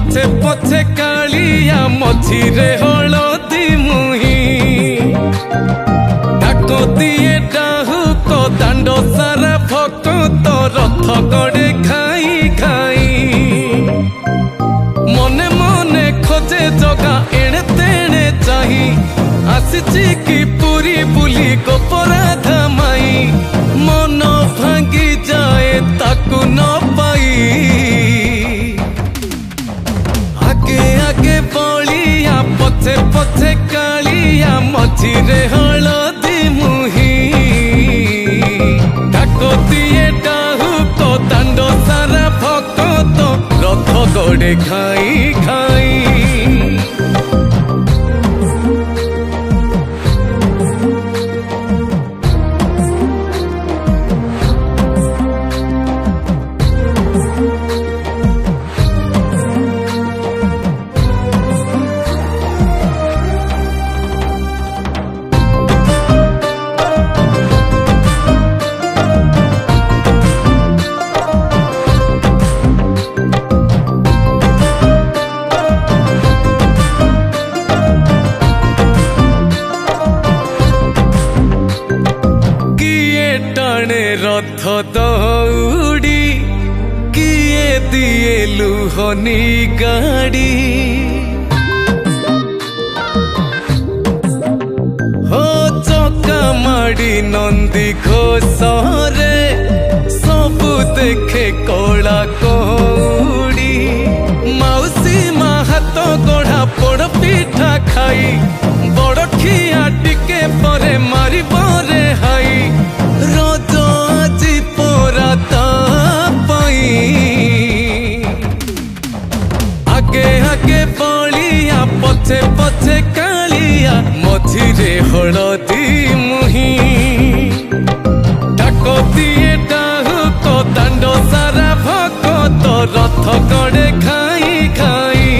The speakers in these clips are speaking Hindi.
पछे पछे कालिया मझिरे हलदी मुही डाक दिए डाहु को दांड सारा भक्त रथ गड़े खाई खाई मने मने खोजे जगा एणे तेणे चाही आसीची की पूरी बुली गोपराधा माई मन भांगी जाए ताकू न पाई आगे बलिया पछे पछे कालिया मझिरे हलदी मुही डाक दिए डाहु तो दांड सारा भक्त रथ गड़े खाई खाई रथ दौड़ी किए दिए लुहनी गाड़ी हो चका माड़ी नंदी घोषरे सबु देखे कला कौड़ी मौसी मा हाथ गढ़ा पोड़ पिठा खाई बड़ खिया टिके परे मारी बरे हाई रज आजी पोरा पाई आगे आगे बलिया पछे पछे कालिया मझिरे हलदी मुही डाक दिए डाहु को दांड सारा भक्त रथ गड़े खाई खाई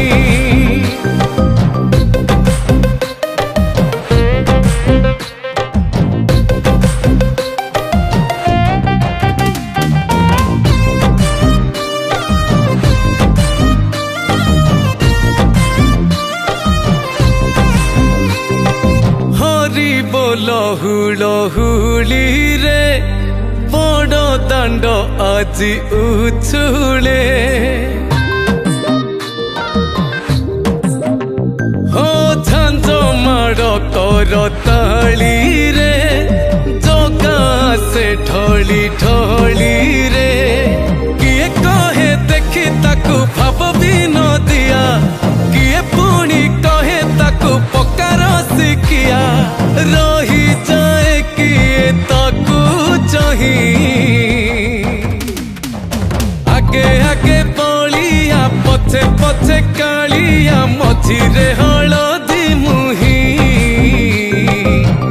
लहुली रे बड़ दांड आजी उछुले हो झांझ माड़ कर ताली रे जगा से ढली ढली रे किए कहे देखी ताकू भाव भी न दिया किए पुणी कहे ताकू पकार शिखिया रही जाए किए ताकू चाही आगे आगे बलिया पछे पछे कालिया मझिरे हलदी मुही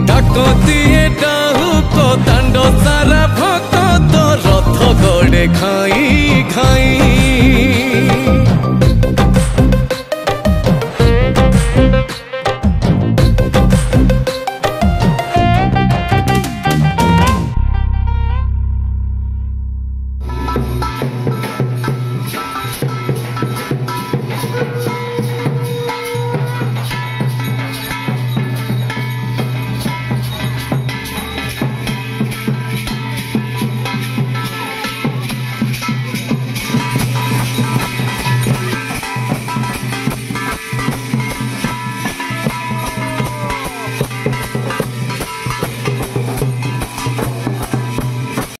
डाक दिए डाहु को दांड सारा भक्त रथ गड़े खाई खाई